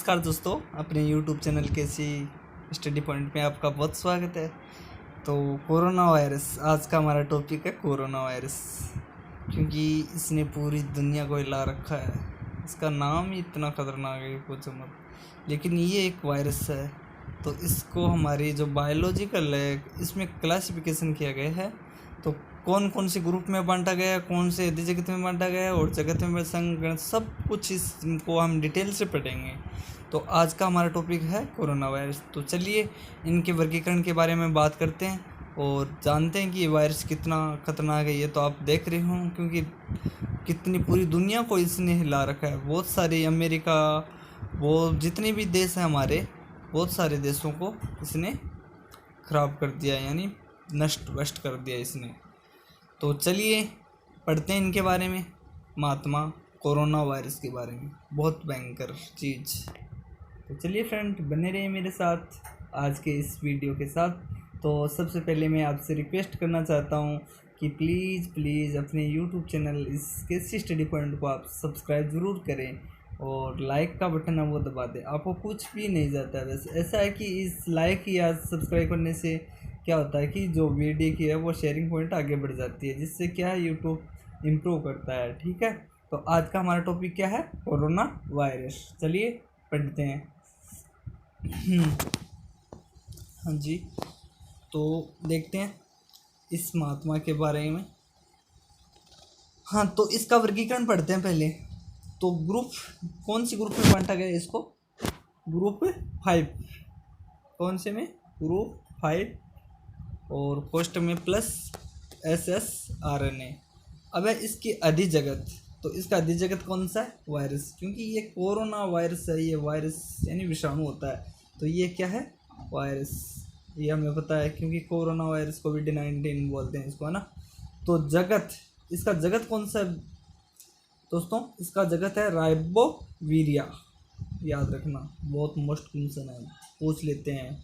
नमस्कार दोस्तों, अपने YouTube चैनल कैसी स्टडी पॉइंट में आपका बहुत स्वागत है। तो कोरोना वायरस आज का हमारा टॉपिक है। कोरोना वायरस क्योंकि इसने पूरी दुनिया को हिला रखा है। इसका नाम ही इतना ख़तरनाक है कुछ मत, लेकिन ये एक वायरस है। तो इसको हमारी जो बायोलॉजिकल है इसमें क्लासिफिकेशन किया गया है। तो कौन कौन से ग्रुप में बांटा गया है, कौन से जगत में बांटा गया है और जगत में संगठन, सब कुछ इसको हम डिटेल से पढ़ेंगे। तो आज का हमारा टॉपिक है कोरोना वायरस। तो चलिए इनके वर्गीकरण के बारे में बात करते हैं और जानते हैं कि ये वायरस कितना खतरनाक है। ये तो आप देख रहे हों क्योंकि कितनी पूरी दुनिया को इसने हिला रखा है। बहुत सारे अमेरिका, वो जितने भी देश हैं हमारे, बहुत सारे देशों को इसने ख़राब कर दिया, यानी नष्ट वष्ट कर दिया इसने। तो चलिए पढ़ते हैं इनके बारे में, महात्मा कोरोना वायरस के बारे में। बहुत भयंकर चीज़। तो चलिए फ्रेंड, बने रहिए मेरे साथ आज के इस वीडियो के साथ। तो सबसे पहले मैं आपसे रिक्वेस्ट करना चाहता हूँ कि प्लीज़ अपने YouTube चैनल इस कैसी स्टडी पॉइंट को आप सब्सक्राइब ज़रूर करें और लाइक का बटन है वो दबा दें। आपको कुछ भी नहीं जाता है। वैसे ऐसा है कि इस लाइक या सब्सक्राइब करने से क्या होता है कि जो वीडियो की है वो शेयरिंग पॉइंट आगे बढ़ जाती है, जिससे क्या है यूट्यूब इम्प्रूव करता है। ठीक है, तो आज का हमारा टॉपिक क्या है? Corona virus. चलिए पढ़ते हैं। हाँ जी, तो देखते हैं इस महात्मा के बारे में। हाँ, तो इसका वर्गीकरण पढ़ते हैं पहले। तो ग्रुप, कौन सी ग्रुप में बांटा गया इसको? ग्रुप 5। कौन से में? ग्रुप 5 और कोष्ठ में प्लस SSRNA। अब है इसकी अधिजगत। तो इसका अधिजगत कौन सा है? वायरस, क्योंकि ये कोरोना वायरस है। ये वायरस यानी विषाणु होता है। तो ये क्या है? वायरस। ये हमें पता है क्योंकि कोरोना वायरस कोविड-19 बोलते हैं इसको, है ना। तो जगत, इसका जगत कौन सा है दोस्तों? इसका जगत है राइबोविरिया। याद रखना, बहुत मोस्ट क्वेश्चन है, पूछ लेते हैं।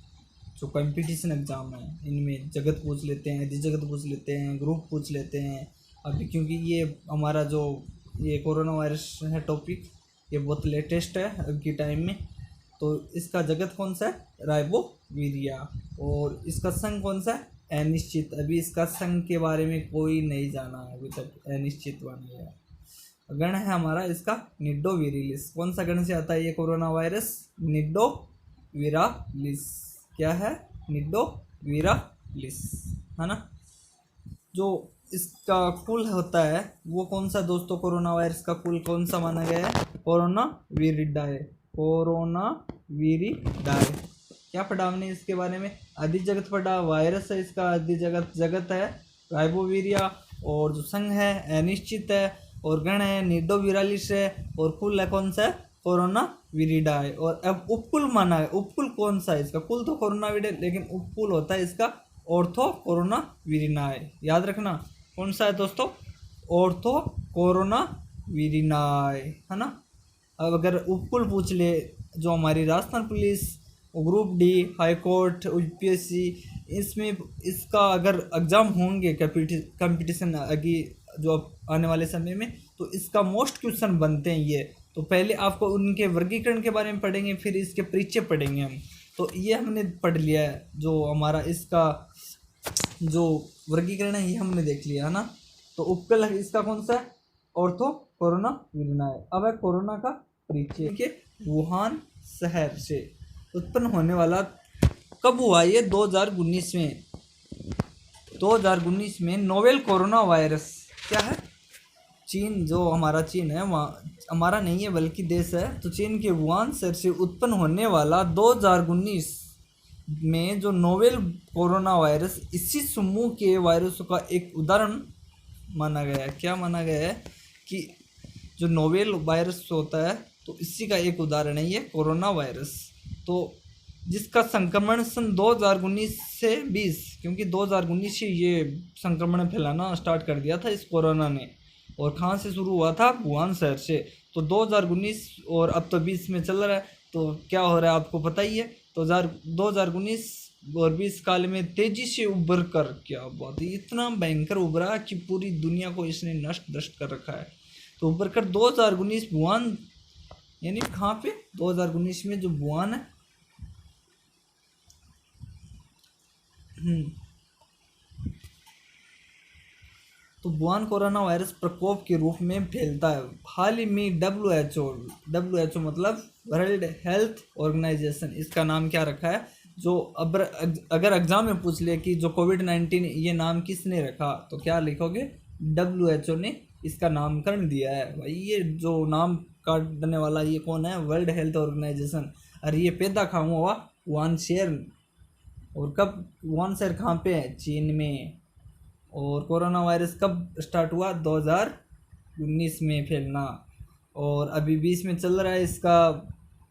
जो कंपटीशन एग्ज़ाम है इनमें जगत पूछ लेते हैं, अधिजगत पूछ लेते हैं, ग्रुप पूछ लेते हैं। अभी क्योंकि ये हमारा जो ये कोरोना वायरस है टॉपिक, ये बहुत लेटेस्ट है अब की टाइम में। तो इसका जगत कौन सा है? राइबोविरिया। और इसका संघ कौन सा है? अनिश्चित। अभी इसका संघ के बारे में कोई नहीं जाना है अभी तक, अनिश्चित बन गया। गण है हमारा इसका निडोविरिलिस। कौन सा गण से आता है ये कोरोना वायरस? निडोविरालिस। क्या है? निडोविरालिस, है ना। जो इसका कुल होता है वो कौन सा दोस्तों? कोरोना वायरस का कुल कौन सा माना गया है? कोरोना विरिडाए। कोरोना विरिडाए। क्या पढ़ा हमने इसके बारे में? अधिजगत पढ़ा, वायरस है इसका अधिजगत, जगत है राइबोविरिया, और जो संघ है अनिश्चित है, और गण है निडोविरालिस है, और कुल है कौन सा है? कोरोना विरिडाए। और अब उपकुल माना है। उपकुल कौन सा है इसका? कुल तो कोरोना विरिडाए, लेकिन उपकुल होता है इसका ऑर्थो कोरोना विरिनाए। याद रखना कौन सा है दोस्तों? ऑर्थो कोरोना विरिनाए, है ना। अब अगर उपकुल पूछ ले, जो हमारी Rajasthan police, group D, high court, UPSC, इसमें इसका अगर एग्ज़ाम होंगे कंपटीशन आगे जो आने वाले समय में, तो इसका मोस्ट क्वेश्चन बनते हैं ये। तो पहले आपको उनके वर्गीकरण के बारे में पढ़ेंगे, फिर इसके परिचय पढ़ेंगे हम। तो ये हमने पढ़ लिया है, जो हमारा इसका जो वर्गीकरण है ये हमने देख लिया, है ना। तो उपकल है इसका कौन सा है? Orthocoronavirinae. अब है कोरोना का परिचय के वुहान शहर से उत्पन्न होने वाला। कब हुआ ये? 2019 में। 2019 में नोवेल कोरोना वायरस क्या है? चीन, जो हमारा चीन है, वहाँ हमारा नहीं है बल्कि देश है, तो चीन के वुहान शहर से उत्पन्न होने वाला 2019 में जो नोवेल कोरोना वायरस, इसी समूह के वायरसों का एक उदाहरण माना गया है। क्या माना गया है? कि जो नोवेल वायरस होता है तो इसी का एक उदाहरण है ये कोरोना वायरस। तो जिसका संक्रमण सन 2019 से 20, क्योंकि 2019 से ये संक्रमण फैलाना स्टार्ट कर दिया था इस कोरोना ने। और कहाँ से शुरू हुआ था? वुहान शहर से। तो 2019 और अब तो 20 में चल रहा है, तो क्या हो रहा है आपको पता ही है। तो 2019 और 20 काल में तेज़ी से उभर कर, क्या बात है, इतना भयंकर उभरा कि पूरी दुनिया को इसने नष्ट भ्रष्ट कर रखा है। तो उभर कर 2019 वुहान यानी कहाँ पे 2019 में जो वुहान है, तो वुहान कोरोना वायरस प्रकोप के रूप में फैलता है। हाल ही में डब्ल्यू एच ओ मतलब वर्ल्ड हेल्थ ऑर्गेनाइजेशन, इसका नाम क्या रखा है? जो अगर एग्जाम में पूछ ले कि जो कोविड-19 ये नाम किसने रखा, तो क्या लिखोगे? डब्ल्यू एच ओ ने इसका नामकरण दिया है। भाई ये जो नाम काटने वाला ये कौन है? World health organization. और ये पैदा कहाँ हुआ? वुहान शहर। और कब? वुहान शहर कहाँ पे है? चीन में। और कोरोना वायरस कब स्टार्ट हुआ? 2019 में फैलना, और अभी 20 में चल रहा है इसका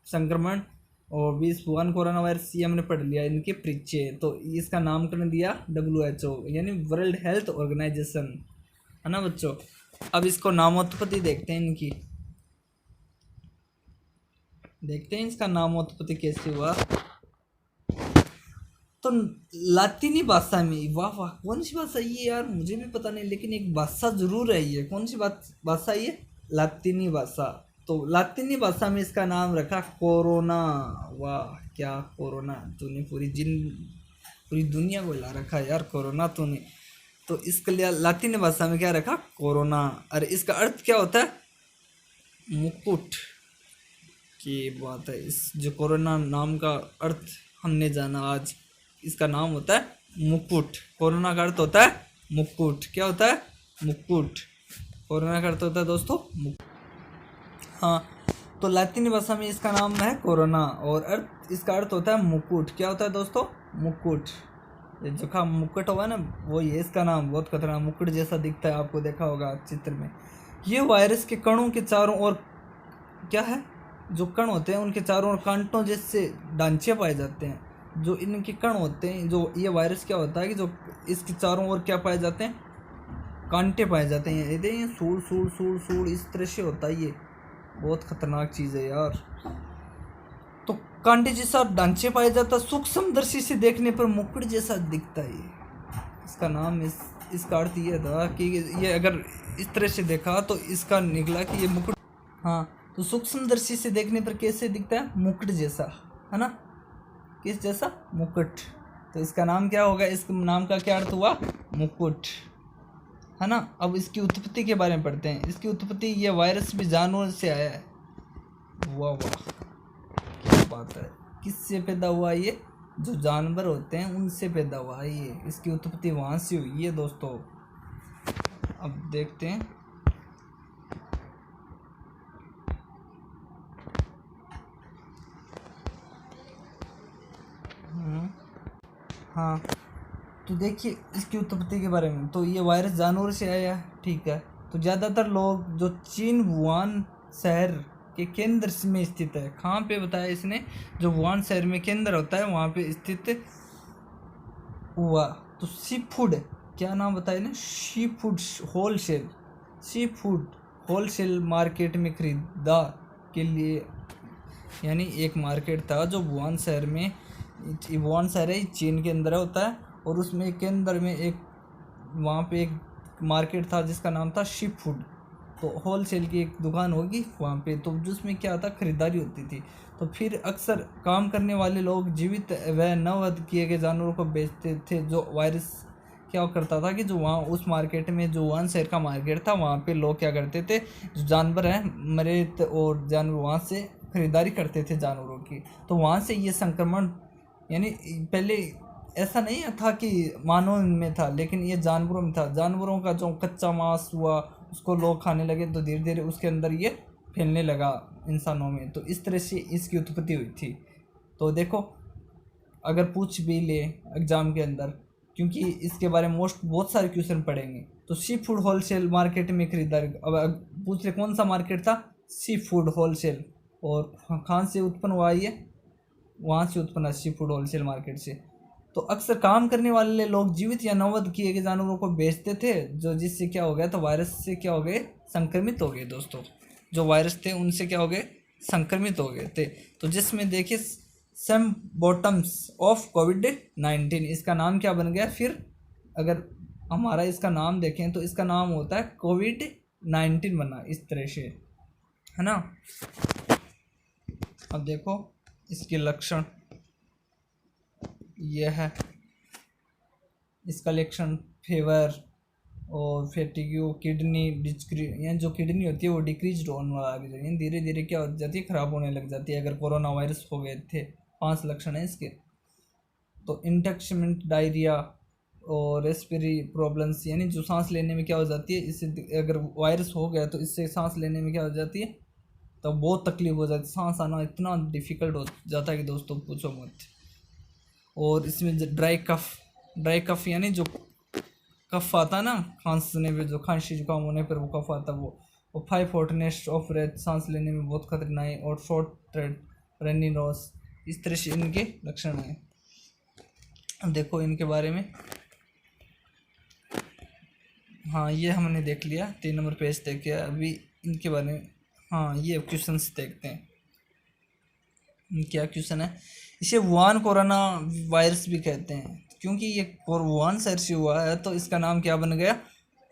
संक्रमण। और 20 वुहान कोरोना वायरस ये हमने पढ़ लिया इनके परिचय। तो इसका नामकरण दिया WHO यानी वर्ल्ड हेल्थ ऑर्गेनाइजेशन, है ना बच्चों। अब इसको नामोत्पत्ति देखते हैं इनकी, देखते हैं इसका नामोत्पत्ति कैसे हुआ। तो लातीनी भाषा में, वाह वाह, कौन सी भाषा ये यार? मुझे भी पता नहीं, लेकिन एक भाषा जरूर है ये। कौन सी भाषा ये? लातीनी भाषा। तो लातीनी भाषा में इसका नाम रखा कोरोना। वाह क्या कोरोना, तूने पूरी दुनिया को हिला रखा यार कोरोना तूने। तो इसके लिए लातीनी भाषा में क्या रखा? कोरोना। और इसका अर्थ क्या होता है? मुकुट की बात है। इस जो कोरोना नाम का अर्थ हमने जाना आज, इसका नाम होता है मुकुट। कोरोना का अर्थ होता है मुकुट। क्या होता है? मुकुट। कोरोना का अर्थ होता है दोस्तों मुकुट। हाँ, तो लातीनी भाषा में इसका नाम है कोरोना, और इसका अर्थ होता है मुकुट। क्या होता है दोस्तों? मुकुट। ये जो का मुकुट होगा ना, वो ये इसका नाम। बहुत खतरनाक मुकुट जैसा दिखता है, आपको देखा होगा चित्र में। ये वायरस के कणों के चारों ओर क्या है? जो कण होते हैं उनके चारों ओर कांटों जैसे ढांचे पाए जाते हैं। जो इनके कण होते हैं, जो ये वायरस क्या होता है कि जो इसके चारों ओर क्या पाए जाते हैं? कांटे पाए जाते हैं। ये सूड़ सूड़ सूड़ सूड़ इस तरह से होता है। ये बहुत खतरनाक चीज़ है यार। तो कांटे जैसा ढांचे पाए जाता, सूक्ष्म दृष्टि से देखने पर मुकुट जैसा दिखता है। इसका नाम इसका अर्थ ये था कि ये अगर इस तरह से देखा तो इसका निकला कि ये मुकुट। हाँ, तो सूक्ष्म दृष्टि से देखने पर कैसे दिखता है? मुकुट जैसा, है ना। किस जैसा? मुकुट। तो इसका नाम क्या होगा? इस नाम का क्या अर्थ हुआ? मुकुट, है ना। अब इसकी उत्पत्ति के बारे में पढ़ते हैं। इसकी उत्पत्ति, ये वायरस भी जानवर से आया है। वाह वाह क्या बात है। किससे पैदा हुआ? ये जो जानवर होते हैं उनसे पैदा हुआ है ये। इसकी उत्पत्ति वहाँ से हुई है दोस्तों। अब देखते हैं। हाँ, तो देखिए इसकी उत्पत्ति के बारे में। तो ये वायरस जानवर से आया, ठीक है। तो ज़्यादातर लोग जो चीन वुहान शहर के केंद्र में स्थित है। कहाँ पे बताया इसने? जो वुहान शहर में केंद्र होता है वहाँ पे स्थित हुआ। तो सी फूड, क्या नाम बताया ना? सी फूड होलसेल मार्केट में खरीदा के लिए, यानी एक मार्केट था जो वुहान शहर में, वुहान शहर है चीन के अंदर होता है, और उसमें के अंदर में एक वहाँ पे एक मार्केट था जिसका नाम था शिप फूड। तो होलसेल की एक दुकान होगी वहाँ पे, तो जिसमें क्या था? खरीदारी होती थी। तो फिर अक्सर काम करने वाले लोग जीवित व नववध किए गए जानवरों को बेचते थे। जो वायरस क्या करता था कि जो वहाँ उस मार्केट में, जो वुहान शहर का मार्केट था, वहाँ पे लोग क्या करते थे? जो जानवर हैं मृत और जानवर, वहाँ से खरीदारी करते थे जानवरों की। तो वहाँ से ये संक्रमण, यानी पहले ऐसा नहीं था कि मानव में था, लेकिन ये जानवरों में था। जानवरों का जो कच्चा मांस हुआ उसको लोग खाने लगे, तो धीरे धीरे उसके अंदर ये फैलने लगा इंसानों में। तो इस तरह से इसकी उत्पत्ति हुई थी। तो देखो, अगर पूछ भी ले एग्ज़ाम के अंदर, क्योंकि इसके बारे में बहुत सारे क्वेश्चन पढ़ेंगे। तो सी फूड होलसेल मार्केट में खरीदारी, अब पूछ ले कौन सा मार्केट था? Sea food wholesale. और कहाँ से उत्पन्न हुआ ये? वहाँ से उत्पन्न सी फूड होलसेल मार्केट से। तो अक्सर काम करने वाले लोग जीवित या नववध किए गए जानवरों को बेचते थे, जो जिससे क्या हो गया? तो वायरस से क्या हो गए? संक्रमित हो गए दोस्तों। जो वायरस थे उनसे क्या हो गए? संक्रमित हो गए थे। तो जिसमें देखिए सिम्पटम्स ऑफ कोविड-19, इसका नाम क्या बन गया फिर? अगर हमारा इसका नाम देखें तो इसका नाम होता है कोविड-19 बना इस तरह से, है ना। अब देखो इसके लक्षण, यह है इसका लक्षण, फीवर और फैटिग्यू, किडनी डिक्री, यानी जो किडनी होती है वो डिक्रीज होने लग जाती है, धीरे धीरे क्या हो जाती है, खराब होने लग जाती है अगर कोरोना वायरस हो गए थे। 5 लक्षण है इसके। तो इंटक्शमेंट, डायरिया और रेस्पिरेटरी प्रॉब्लम्स, यानी जो सांस लेने में क्या हो जाती है, इससे अगर वायरस हो गया तो इससे सांस लेने में क्या हो जाती है, तो बहुत तकलीफ हो जाती है, सांस आना इतना डिफ़िकल्ट हो जाता है कि दोस्तों पूछो मत। और इसमें ड्राई कफ यानी जो कफ आता है ना, खांसने पे, जो खांसी जुकाम होने पर वो कफ आता है वो 5 हॉटनेस ऑफ ब्रेथ, सांस लेने में बहुत खतरनाक, और शॉर्ट रनी नोज, इस तरह से इनके लक्षण हैं। अब देखो इनके बारे में, हाँ ये हमने देख लिया, 3 नंबर पेज देख लिया। अभी इनके बारे में, हाँ ये क्वेश्चंस देखते हैं। क्या क्वेश्चन है, इसे वुहान कोरोना वायरस भी कहते हैं, क्योंकि ये वुहान शहर से हुआ है तो इसका नाम क्या बन गया,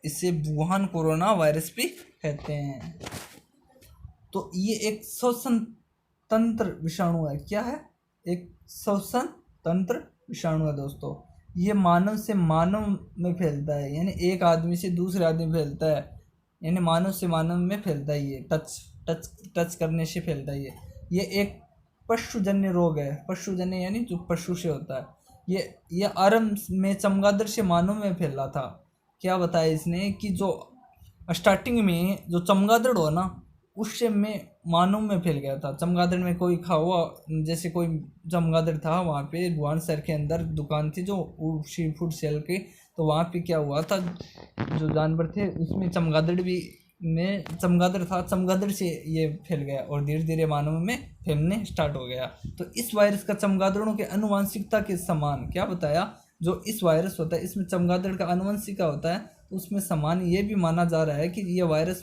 इसे वुहान कोरोना वायरस भी कहते हैं। तो ये एक श्वसन तंत्र विषाणु है। क्या है, एक श्वसन तंत्र विषाणु है दोस्तों। ये मानव से मानव में फैलता है, यानी एक आदमी से दूसरे आदमी में फैलता है, यानी मानव से मानव में फैलता है। ये टच करने से फैलता है। ये एक पशुजन्य रोग है। पशुजन्य यानी जो पशु से होता है। ये आरंभ में चमगादड़ से मानव में फैला था। क्या बताया इसने कि जो स्टार्टिंग में जो चमगादड़ हो ना, उससे में मानव में फैल गया था। चमगादड़ में कोई हुआ, जैसे कोई चमगादड़ था वहाँ पे वुहान शहर के अंदर दुकान थी जो सी फूड सेल की, तो वहाँ पे क्या हुआ था, जो जानवर थे उसमें चमगादड़ था, चमगादड़ से ये फैल गया और धीरे धीरे मानव में फैलने स्टार्ट हो गया। तो इस वायरस का चमगादड़ों के आनुवंशिकता के समान, क्या बताया, जो इस वायरस होता है इसमें चमगादड़ का आनुवंशिकता होता है, उसमें समान ये भी माना जा रहा है कि ये वायरस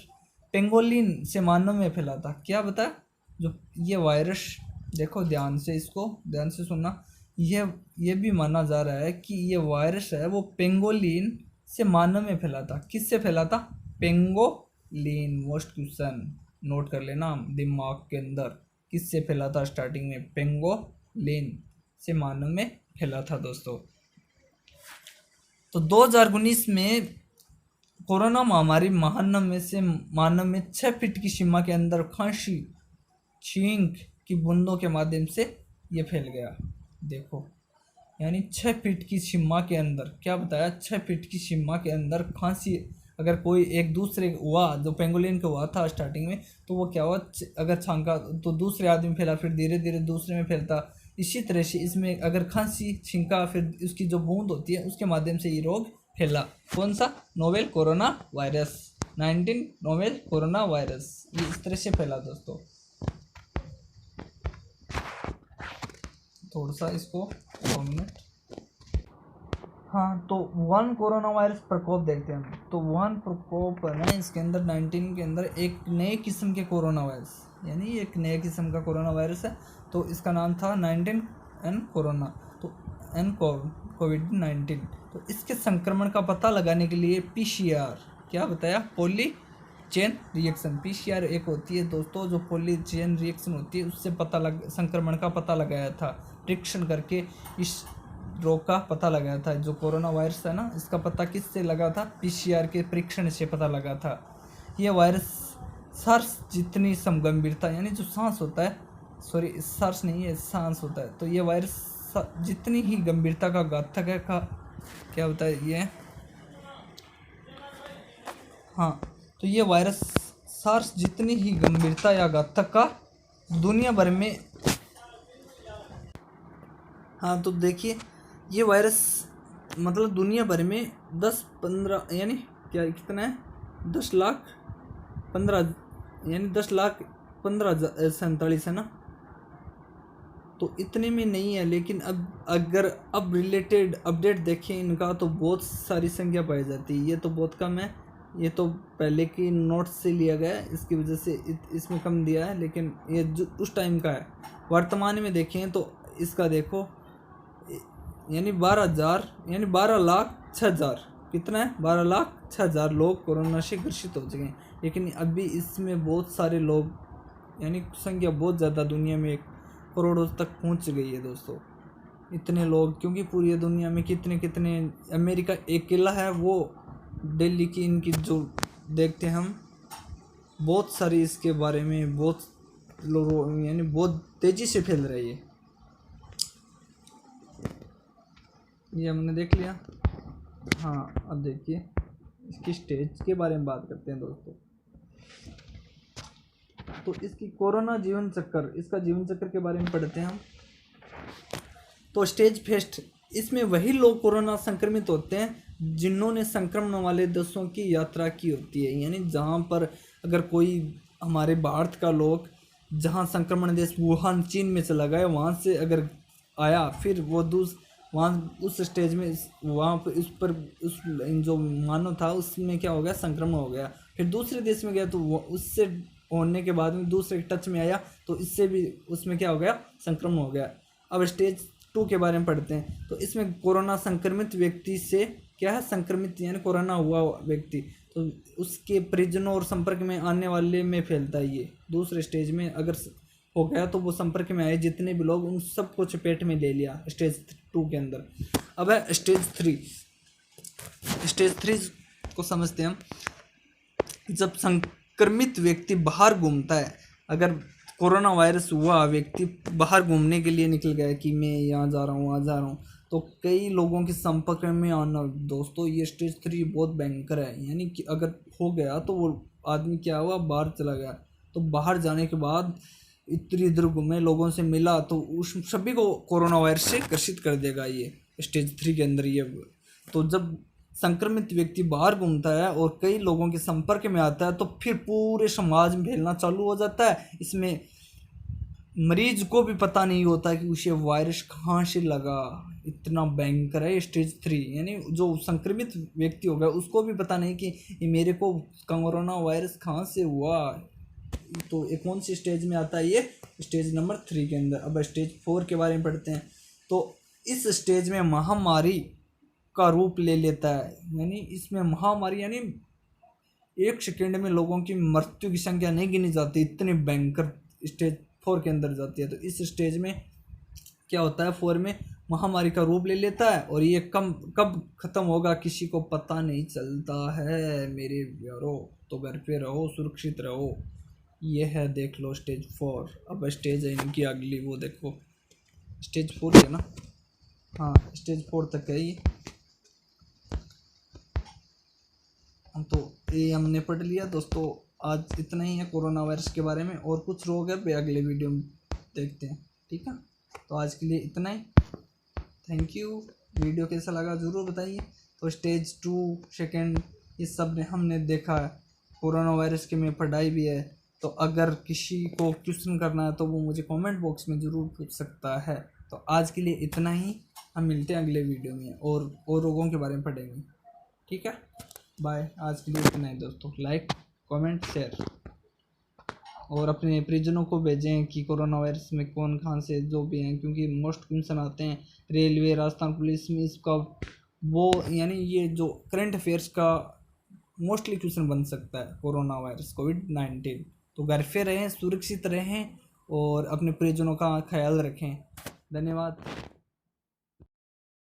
पेंगोलिन से मानव में फैला था। क्या बताया, जो ये वायरस, देखो ध्यान से, इसको ध्यान से सुनना, ये भी माना जा रहा है कि ये वायरस है वो पेंगोलिन से मानव में फैला था। किससे फैला था, पेंगोलिन। मोस्ट क्वेश्चन नोट कर लेना दिमाग के अंदर, किससे फैला था, स्टार्टिंग में पेंगोलिन से मानव में फैला था दोस्तों। तो 2019 में कोरोना महामारी मानव में 6 फीट की सीमा के अंदर खांसी छींक की बूंदों के माध्यम से ये फैल गया। देखो, यानी 6 फीट की सीमा के अंदर, क्या बताया, 6 फीट की सीमा के अंदर खांसी, अगर कोई एक दूसरे हुआ, जो पेंगोलिन का हुआ था स्टार्टिंग में, तो वो क्या हुआ, अगर छांका तो दूसरे आदमी फैला, फिर धीरे धीरे दूसरे में फैलता। इसी तरह से इसमें अगर खांसी छींका, फिर उसकी जो बूंद होती है उसके माध्यम से ये रोग फैला। कौन सा, novel corona virus 19 novel corona virus, ये इस तरह से फैला दोस्तों। थोड़ा सा इसको 2 मिनट, हाँ, तो वुहान कोरोना वायरस प्रकोप देखते हैं हम। तो वुहान प्रकोप है ना, इसके अंदर 19 के अंदर एक नए किस्म के कोरोना वायरस, यानी एक नए किस्म का कोरोना वायरस है। तो इसका नाम था 19 एन कोरोना, तो एन कोविड-19। तो इसके संक्रमण का पता लगाने के लिए PCR, क्या बताया, पॉली चेन रिएक्शन, PCR एक होती है दोस्तों, जो पॉली चेन रिएक्शन होती है, उससे संक्रमण का पता लगाया था। परीक्षण करके इस रोग का पता लगाया था। जो कोरोना वायरस है ना, इसका पता किससे लगा था, PCR के परीक्षण से पता लगा था। यह वायरस सार्स जितनी समगंभीरता, यानी जो सांस होता है, सॉरी सार्स नहीं है, सांस होता है, तो ये वायरस जितनी ही गंभीरता का घातक है का, क्या होता है ये, हाँ, तो ये वायरस सार्स जितनी ही गंभीरता या घातक का दुनिया भर में, हाँ, तो देखिए ये वायरस मतलब दुनिया भर में 10-15, यानी क्या कितना है, 10,15,000, यानी 10,15,47 है ना, तो इतने में नहीं है। लेकिन अब रिलेटेड अपडेट देखें इनका, तो बहुत सारी संख्या पाई जाती है। ये तो बहुत कम है, ये तो पहले की नोट्स से लिया गया है, इसकी वजह से इसमें कम दिया है, लेकिन ये जो उस टाइम का है। वर्तमान में देखें तो इसका देखो, यानी 12,000, यानी 12,06,000, कितना है, 12,06,000 लोग कोरोना से ग्रसित हो चुके हैं। लेकिन अभी इसमें बहुत सारे लोग यानी संख्या बहुत ज़्यादा दुनिया में करोड़ों तक पहुंच गई है दोस्तों। इतने लोग, क्योंकि पूरी दुनिया में कितने कितने, अमेरिका अकेला है वो दिल्ली की इनकी जो देखते हैं हम, बहुत सारी इसके बारे में बहुत लोग यानी बहुत तेज़ी से फैल रही है। ये हमने देख लिया। हाँ, अब देखिए इसकी स्टेज के बारे में बात करते हैं दोस्तों। तो इसकी कोरोना जीवन चक्कर, इसका जीवन चक्कर के बारे में पढ़ते हैं हम। तो स्टेज फेस्ट, इसमें वही लोग कोरोना संक्रमित होते हैं जिन्होंने संक्रमण वाले देशों की यात्रा की होती है। यानी जहाँ पर अगर कोई हमारे भारत का लोग जहाँ संक्रमण देश वुहान चीन में चला गया, वहाँ से अगर आया, फिर वो वहाँ उस स्टेज में वहाँ पर उस जो मानव था उसमें क्या हो गया, संक्रमण हो गया। फिर दूसरे देश में गया तो वो उससे होने के बाद में दूसरे टच में आया तो इससे भी उसमें क्या हो गया, संक्रमण हो गया। अब स्टेज 2 के बारे में पढ़ते हैं। तो इसमें कोरोना संक्रमित व्यक्ति से क्या है, संक्रमित यानी कोरोना हुआ व्यक्ति, तो उसके परिजनों और संपर्क में आने वाले में फैलता है। ये दूसरे स्टेज में अगर हो गया तो वो संपर्क में आए जितने भी लोग, उन सबको चपेट में ले लिया स्टेज 2 के अंदर। अब है स्टेज 3। स्टेज 3 को समझते हैं हम। जब संक्रमित व्यक्ति बाहर घूमता है, अगर कोरोना वायरस हुआ व्यक्ति बाहर घूमने के लिए निकल गया कि मैं यहाँ जा रहा हूँ वहाँ जा रहा हूँ, तो कई लोगों के संपर्क में आना दोस्तों, ये स्टेज 3 बहुत भयंकर है। यानी कि अगर हो गया तो वो आदमी क्या हुआ, बाहर चला गया, तो बाहर जाने के बाद इतनी इधर घूमे, लोगों से मिला, तो उस सभी को कोरोना वायरस से ग्रसित कर देगा ये स्टेज 3 के अंदर। ये तो जब संक्रमित व्यक्ति बाहर घूमता है और कई लोगों के संपर्क में आता है तो फिर पूरे समाज में फैलना चालू हो जाता है। इसमें मरीज को भी पता नहीं होता कि उसे वायरस कहाँ से लगा। इतना भयंकर है स्टेज 3। यानी जो संक्रमित व्यक्ति होगा उसको भी पता नहीं कि ये मेरे को कोरोना वायरस कहाँ से हुआ। तो ये कौन सी स्टेज में आता है, ये स्टेज नंबर 3 के अंदर। अब स्टेज 4 के बारे में पढ़ते हैं। तो इस स्टेज में महामारी का रूप ले लेता है। यानी इसमें महामारी यानी 1 सेकेंड में लोगों की मृत्यु की संख्या नहीं गिनी जाती, इतनी भयंकर स्टेज 4 के अंदर जाती है। तो इस स्टेज में क्या होता है, 4 में महामारी का रूप ले लेता है और ये कब ख़त्म होगा किसी को पता नहीं चलता है मेरे यारो। तो घर पे रहो, सुरक्षित रहो। ये है, देख लो स्टेज 4। अब स्टेज है इनकी अगली, वो देखो स्टेज 4 है ना, हाँ स्टेज 4 तक है ये। तो ये हमने पढ़ लिया दोस्तों। आज इतना ही है कोरोना वायरस के बारे में, और कुछ रोग है वे अगले वीडियो में देखते हैं, ठीक है। तो आज के लिए इतना ही, थैंक यू। वीडियो कैसा लगा ज़रूर बताइए। तो स्टेज 2 सेकेंड ये सब ने हमने देखा है, कोरोना वायरस के में पढ़ाई भी है। तो अगर किसी को क्वेश्चन करना है तो वो मुझे कमेंट बॉक्स में ज़रूर पूछ सकता है। तो आज के लिए इतना ही, हम मिलते हैं अगले वीडियो में और रोगों के बारे में पढ़ेंगे, ठीक है। बाय, आज के लिए इतना ही दोस्तों। लाइक, कमेंट, शेयर और अपने परिजनों को भेजें कि कोरोना वायरस में कौन कहाँ से जो भी हैं, क्योंकि मोस्ट क्वेश्चन आते हैं रेलवे, राजस्थान पुलिस में इसका वो, यानी ये जो करंट अफेयर्स का मोस्टली क्वेश्चन बन सकता है कोरोना वायरस कोविड-19। तो घर पे रहें, सुरक्षित रहें और अपने परिजनों का ख्याल रखें। धन्यवाद।